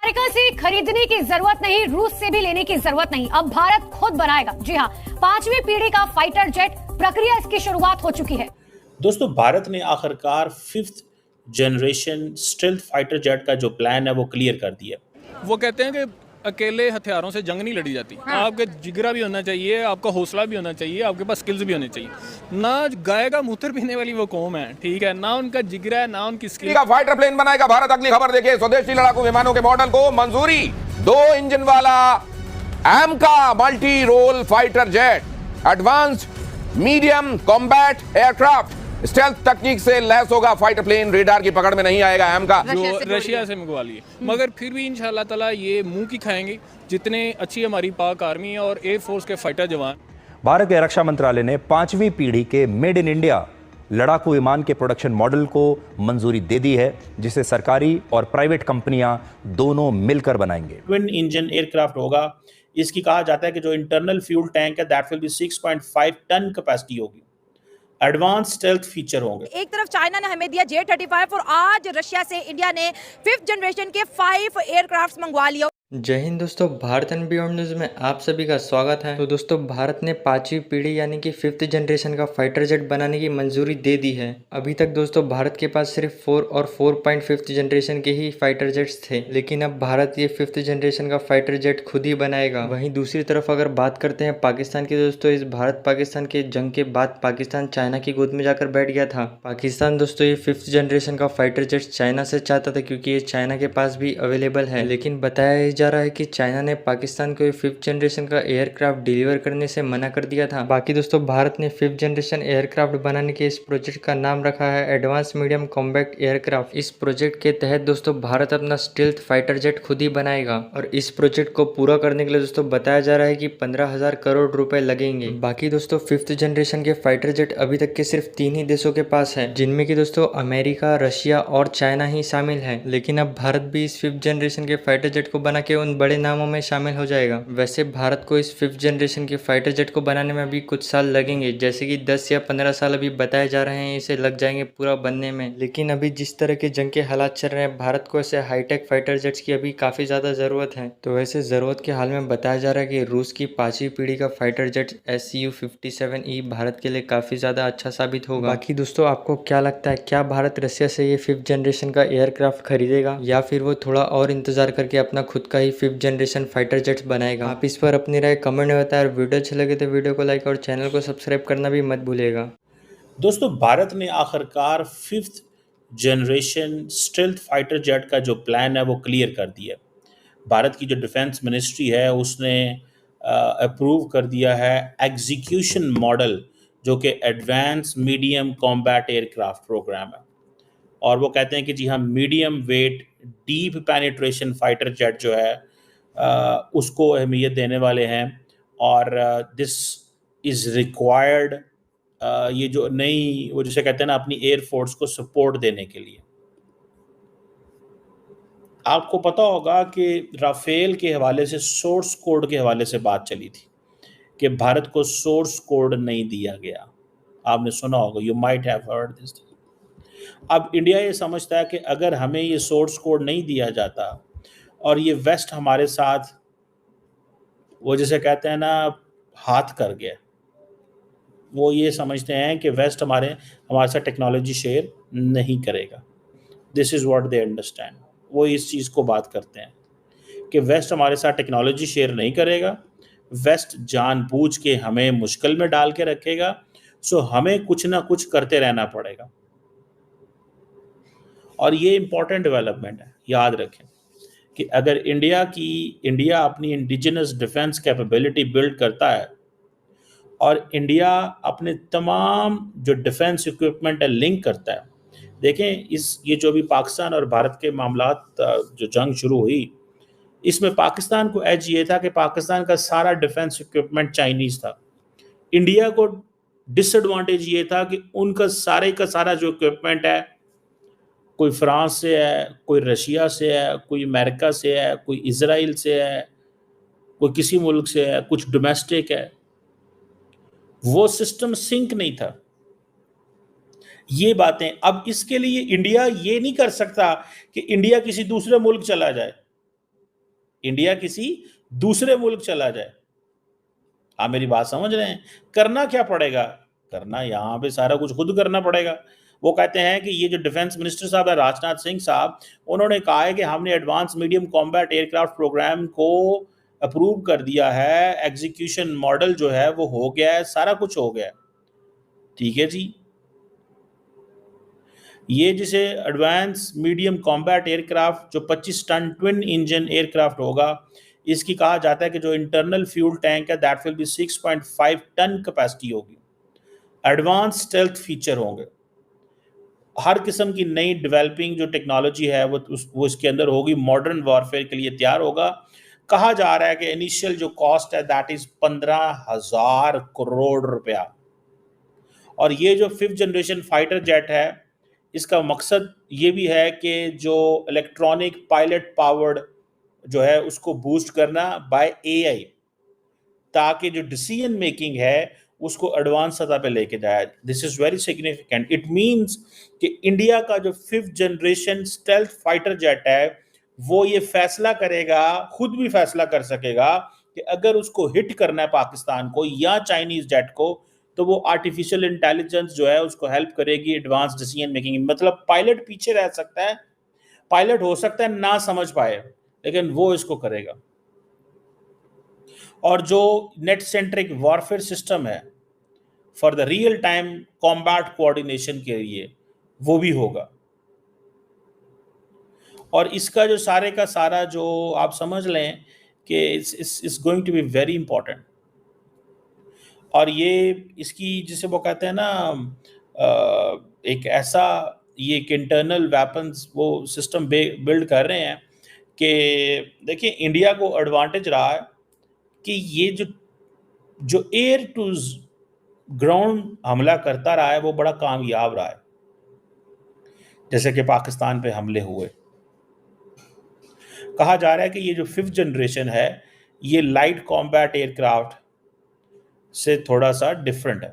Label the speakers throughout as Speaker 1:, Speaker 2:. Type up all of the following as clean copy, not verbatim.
Speaker 1: America से खरीदने की जरूरत नहीं, रूस से भी लेने की जरूरत नहीं, अब भारत खुद बनाएगा। जी हाँ, 5वीं पीढ़ी का फाइटर जेट प्रक्रिया इसकी शुरुआत हो चुकी है।
Speaker 2: दोस्तों, भारत ने आखिरकार 5th generation stealth fighter jet का जो प्लान है वो क्लियर कर दिया।
Speaker 3: वो कहते हैं कि अकेले हथियारों से जंग नहीं लड़ी जाती। आपके जिगरा भी होना चाहिए, आपका हौसला भी होना चाहिए, आपके पास स्किल्स भी होने चाहिए। ना गाय का मूत्र पीने वाली वो कौम है, ठीक है, ना उनका जिगरा है, ना उनकी स्किल।
Speaker 4: फाइटर प्लेन बनाएगा भारत। अगली खबर देखिए, स्वदेशी लड़ाकू विमानों के मॉडल को मंजूरी। 2 इंजन वाला AMCA multi role fighter jet, advanced medium combat aircraft, stealth तकनीक से लैस होगा फाइटर प्लेन। रेडार की पकड़ में नहीं आएगा एमका।
Speaker 3: जो रशिया से मंगवा लिए, मगर फिर भी इंशाल्लाह ताला ये मुंह की खाएंगे। जितने अच्छी हमारी पाक आर्मी है और एयरफोर्स के फाइटर जवान।
Speaker 5: भारत के रक्षा मंत्रालय ने 5वीं पीढ़ी के मेड इन इंडिया लड़ाकू विमान के प्रोडक्शन मॉडल को मंजूरी दे दी है, जिसे सरकारी और प्राइवेट कंपनियां दोनों मिलकर बनाएंगे।
Speaker 2: ट्विन इंजन एयरक्राफ्ट होगा। इसकी कहा जाता है कि जो इंटरनल फ्यूल टैंक है that will be 6.5 ton capacity होगी। एडवांस स्टेल्थ फीचर होंगे।
Speaker 6: एक तरफ चाइना ने हमें दिया J-35 और आज रशिया से इंडिया ने 5th जनरेशन के 5 एयरक्राफ्ट मंगवा लिया।
Speaker 7: जय हिंद दोस्तों, भारत एंड बियॉन्ड न्यूज़ में आप सभी का स्वागत है। तो दोस्तों, भारत ने 5वीं पीढ़ी यानी कि 5th जनरेशन का फाइटर जेट बनाने की मंजूरी दे दी है। अभी तक दोस्तों भारत के पास सिर्फ 4 और 4.5th जनरेशन के ही फाइटर जेट्स थे, लेकिन अब भारत ये 5th जनरेशन का फाइटर जेट खुद ही बनाएगा। वहीं दूसरी तरफ अगर बात करते हैं पाकिस्तान की, दोस्तों इस भारत पाकिस्तान के जंग के बाद पाकिस्तान चाइना की गोद में जाकर बैठ गया था। पाकिस्तान दोस्तों ये 5th जनरेशन का फाइटर जेट चाइना से चाहता था, क्योंकि ये चाइना के पास भी अवेलेबल है, लेकिन बताया जा रहा है कि चाइना ने पाकिस्तान को 5th जनरेशन का एयरक्राफ्ट डिलीवर करने से मना कर दिया था। बाकी दोस्तों भारत ने 5th जनरेशन एयरक्राफ्ट बनाने के इस प्रोजेक्ट का नाम रखा है एडवांस मीडियम कॉम्बैक्ट एयरक्राफ्ट। इस प्रोजेक्ट के तहत दोस्तों भारत अपना स्टेल्थ फाइटर जेट खुद ही बनाएगा, और इस प्रोजेक्ट को पूरा करने के लिए दोस्तों बताया जा रहा है कि 15,000 करोड़ रुपए लगेंगे। बाकी दोस्तों 5th जनरेशन के फाइटर जेट अभी तक के सिर्फ 3 ही देशों के पास है, जिनमें की दोस्तों अमेरिका, रशिया और चाइना ही शामिल है। लेकिन अब भारत भी इस 5th जनरेशन के फाइटर जेट को बना के उन बड़े नामों में शामिल हो जाएगा। वैसे भारत को इस 5th जनरेशन के फाइटर जेट को बनाने में अभी कुछ साल लगेंगे, जैसे कि 10 या 15 साल अभी बताए जा रहे हैं इसे लग जाएंगे पूरा बनने में। लेकिन अभी जिस तरह के जंग के हालात चल रहे हैं, भारत को ऐसे हाईटेक फाइटर जेट्स की अभी काफी ज्यादा जरूरत है। तो वैसे जरूरत के हाल में बताया जा रहा है कि रूस की 5वीं पीढ़ी का फाइटर जेट Su-57E भारत के लिए काफी ज्यादा अच्छा साबित होगा। बाकी दोस्तों आपको क्या लगता है, क्या भारत रशिया से ये 5th जनरेशन का एयरक्राफ्ट खरीदेगा, या फिर वो थोड़ा और इंतजार करके अपना खुद का ही 5th जनरेशन फाइटर जेट्स बनाएगा? आप इस पर अपनी राय कमेंट में बताएं, और वीडियो अच्छी लगे तो वीडियो को लाइक और चैनल को सब्सक्राइब करना भी मत भूलिएगा।
Speaker 2: दोस्तों, भारत ने आखिरकार 5th generation stealth fighter jet का जो प्लान है वो क्लियर कर दिया। भारत की जो डिफेंस मिनिस्ट्री है उसने अप्रूव कर दिया है एग्जीक्यूशन मॉडल, जो कि advance medium combat aircraft program है। और वो कहते हैं कि जी हाँ, medium weight deep penetration fighter jet जो है उसको अहमियत देने वाले हैं। और दिस इज़ रिक्वायर्ड, ये जो नई वो जिसे कहते हैं ना अपनी एयरफोर्स को सपोर्ट देने के लिए। आपको पता होगा कि राफेल के हवाले से, सोर्स कोड के हवाले से बात चली थी कि भारत को सोर्स कोड नहीं दिया गया। आपने सुना होगा, you might have heard this. अब इंडिया ये समझता है कि अगर हमें ये सोर्स कोड नहीं दिया जाता और ये वेस्ट हमारे साथ वो जिसे कहते हैं ना हाथ कर गया, वो ये समझते हैं कि वेस्ट हमारे साथ टेक्नोलॉजी शेयर नहीं करेगा। This is what they understand. वो इस चीज़ को बात करते हैं कि वेस्ट हमारे साथ टेक्नोलॉजी शेयर नहीं करेगा, वेस्ट जानबूझ के हमें मुश्किल में डाल के रखेगा, सो हमें कुछ ना कुछ करते रहना पड़ेगा। और ये इम्पॉर्टेंट डेवलपमेंट है, याद रखें कि अगर इंडिया अपनी इंडिजिनस डिफेंस कैपेबिलिटी बिल्ड करता है और इंडिया अपने तमाम जो डिफेंस इक्विपमेंट है लिंक करता है। देखें, ये जो भी पाकिस्तान और भारत के मामलात जो जंग शुरू हुई, इसमें पाकिस्तान को एज ये था कि पाकिस्तान का सारा डिफेंस इक्विपमेंट चाइनीज़ था। इंडिया को डिसएडवांटेज ये था कि उनका सारे का सारा जो इक्विपमेंट है, कोई फ्रांस से है, कोई रशिया से है, कोई अमेरिका से है, कोई इजराइल से है, कोई किसी मुल्क से है, कुछ डोमेस्टिक है, वो सिस्टम सिंक नहीं था। ये बातें अब इसके लिए इंडिया ये नहीं कर सकता कि इंडिया किसी दूसरे मुल्क चला जाए। इंडिया किसी दूसरे मुल्क चला जाए। आप मेरी बात समझ रहे हैं? करना क्या पड़ेगा? करना यहाँ पे सारा कुछ खुद करना पड़ेगा। वो कहते हैं कि ये जो डिफेंस मिनिस्टर साहब है राजनाथ सिंह साहब, उन्होंने कहा है कि हमने advance medium combat aircraft program को अप्रूव कर दिया है, एग्जीक्यूशन मॉडल जो है वो हो गया है, सारा कुछ हो गया है। ठीक है जी। ये जिसे एडवांस मीडियम कॉम्बैट एयरक्राफ्ट जो 25 टन ट्विन इंजन एयरक्राफ्ट होगा, इसकी कहा जाता है कि जो इंटरनल फ्यूल टैंक है that will be 6.5 ton capacity होगी। एडवांस स्टेल्थ फीचर होंगे, हर किस्म की नई डेवलपिंग जो टेक्नोलॉजी है वो इसके अंदर होगी, मॉडर्न वॉरफेयर के लिए तैयार होगा। कहा जा रहा है कि इनिशियल जो कॉस्ट है दैट इज 15,000 करोड़ रुपया। और ये जो 5th जनरेशन फाइटर जेट है, इसका मकसद ये भी है कि जो इलेक्ट्रॉनिक पायलट पावर्ड जो है उसको बूस्ट करना बाय AI, ताकि जो डिसीजन मेकिंग है उसको एडवांस सतह पे लेके जाए। This is very significant. It means कि इंडिया का जो 5th generation stealth fighter jet है वो ये फैसला करेगा, खुद भी फैसला कर सकेगा कि अगर उसको हिट करना है पाकिस्तान को या चाइनीज जेट को, तो वो आर्टिफिशियल इंटेलिजेंस जो है उसको हेल्प करेगी एडवांस डिसीजन मेकिंग। मतलब पायलट पीछे रह सकता है, पायलट हो सकता है ना समझ पाए, लेकिन वो इसको करेगा। और जो नेट सेंट्रिक वॉरफेयर सिस्टम है for the real time combat coordination के लिए, वो भी होगा। और इसका जो सारे का सारा जो आप समझ लें कि it's going to be very important. और ये इसकी जिसे वो कहते हैं ना एक ऐसा ये एक इंटरनल वेपन्स वो सिस्टम बिल्ड कर रहे हैं कि देखिए इंडिया को एडवांटेज रहा है कि ये जो एयर टू ग्राउंड हमला करता रहा है वो बड़ा कामयाब रहा है। जैसे कि पाकिस्तान पे हमले हुए, कहा जा रहा है कि ये जो 5th जनरेशन है ये लाइट कॉम्बैट एयरक्राफ्ट से थोड़ा सा डिफरेंट है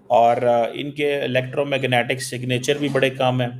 Speaker 2: और इनके इलेक्ट्रोमैग्नेटिक सिग्नेचर भी बड़े कम है।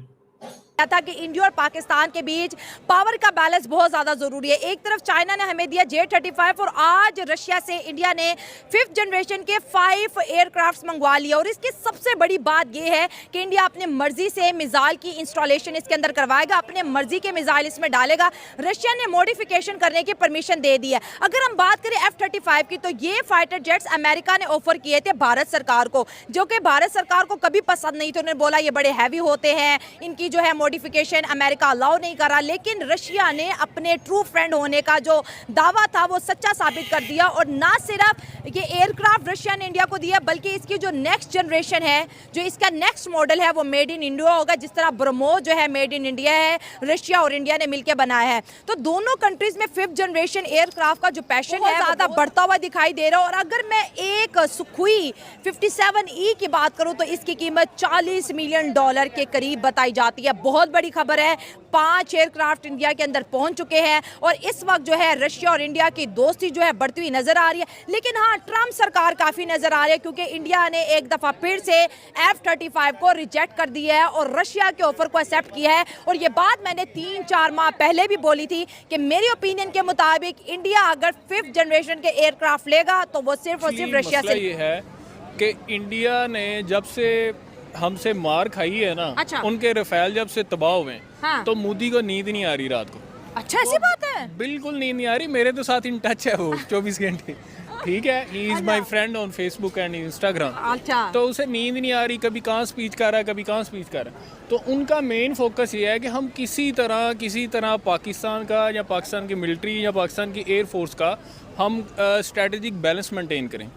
Speaker 6: था कि इंडिया और पाकिस्तान के बीच पावर का बैलेंस बहुत ज्यादा जरूरी है। एक तरफ चाइना ने हमें दिया J-35 और आज रशिया से इंडिया ने 5th जनरेशन के 5 एयरक्राफ्ट्स मंगवा लिया। और इसकी सबसे बड़ी बात यह है कि इंडिया अपने मर्जी से मिसाइल की इंस्टॉलेशन इसके अंदर करवाएगा, अपने मर्जी के मिसाइल इसमें डालेगा। रशिया ने मॉडिफिकेशन करने की परमिशन दे दी है। अगर हम बात करें F-35 की, तो ये फाइटर जेट्स अमेरिका ने ऑफर किए थे भारत सरकार को, जो कि भारत सरकार को कभी पसंद नहीं थे। उन्होंने बोला ये बड़े हैवी होते हैं, इनकी जो है मॉडिफिकेशन अमेरिका अलाउ नहीं करा। लेकिन रशिया ने अपने ट्रू फ्रेंड होने का जो दावा था वो सच्चा साबित कर दिया। और ना सिर्फ ये एयरक्राफ्ट रशिया ने इंडिया को दिया, बल्कि इसकी जो नेक्स्ट जनरेशन है, जो इसका नेक्स्ट मॉडल है, वो मेड इन इंडिया होगा। जिस तरह ब्रह्मोस जो है मेड इन इंडिया है, रशिया और इंडिया ने मिलकर बनाया है। तो दोनों कंट्रीज में 5th जनरेशन एयरक्राफ्ट का जो पैशन है ज्यादा बढ़ता हुआ दिखाई दे रहा है। और अगर मैं एक सुखोई 57E की बात करूं तो इसकी कीमत $40 मिलियन के करीब बताई जाती है। बहुत बड़ी खबर है, 5 एयरक्राफ्ट इंडिया के अंदर पहुंच चुके हैं। और इस वक्त जो है रशिया और इंडिया की दोस्ती जो है बढ़ती हुई नजर आ रही है। लेकिन हाँ, ट्रंप सरकार काफी नजर आ रही है, क्योंकि इंडिया ने एक दफा फिर से F-35 को रिजेक्ट कर दिया है और रशिया के ऑफर को एक्सेप्ट किया है। और ये बात मैंने 3-4 माह पहले भी बोली थी कि मेरी ओपिनियन के मुताबिक इंडिया अगर 5th जनरेशन के एयरक्राफ्ट लेगा तो वो सिर्फ और सिर्फ रशिया से।
Speaker 3: ये है कि इंडिया ने जब से हमसे मार खाई है ना,
Speaker 6: अच्छा।
Speaker 3: उनके रफेल जब से तबाह हुए,
Speaker 6: हाँ।
Speaker 3: तो मोदी को नींद नहीं आ रही रात को।
Speaker 6: अच्छा, ऐसी बात है?
Speaker 3: बिल्कुल नींद नहीं आ रही। मेरे तो साथ इन टच है वो 24 घंटे। ठीक है, he is my friend on Facebook and Instagram.
Speaker 6: अच्छा।
Speaker 3: तो उसे नींद नहीं आ रही, कभी कहाँ स्पीच कर रहा है, कभी कहाँ स्पीच कर रहा है। तो उनका मेन फोकस ये है कि हम किसी तरह पाकिस्तान का या पाकिस्तान की मिलिट्री या पाकिस्तान की एयर फोर्स का हम स्ट्रेटेजिक बैलेंस मेंटेन करें।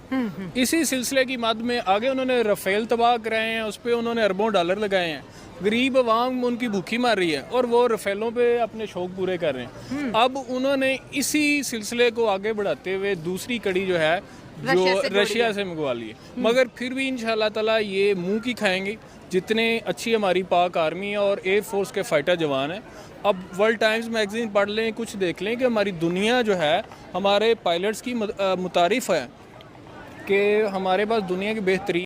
Speaker 3: इसी सिलसिले की मद में आगे उन्होंने रफेल तबाह कराए हैं, उस पर उन्होंने अरबों डॉलर लगाए हैं। गरीब अवाम उनकी भूखी मार रही है और वो रफेलों पे अपने शौक पूरे कर रहे हैं। अब उन्होंने इसी सिलसिले को आगे बढ़ाते हुए दूसरी कड़ी जो है जो रशिया से मंगवा ली है। मगर फिर भी इंशाल्लाह ताला ये मुंह की खाएंगे। जितने अच्छी हमारी पाक आर्मी और एयर फोर्स के फाइटर जवान हैं, अब वर्ल्ड टाइम्स मैगजीन पढ़ लें, कुछ देख लें कि हमारी दुनिया जो है हमारे पायलट्स की मुतारिफ है कि हमारे पास दुनिया की बेहतरीन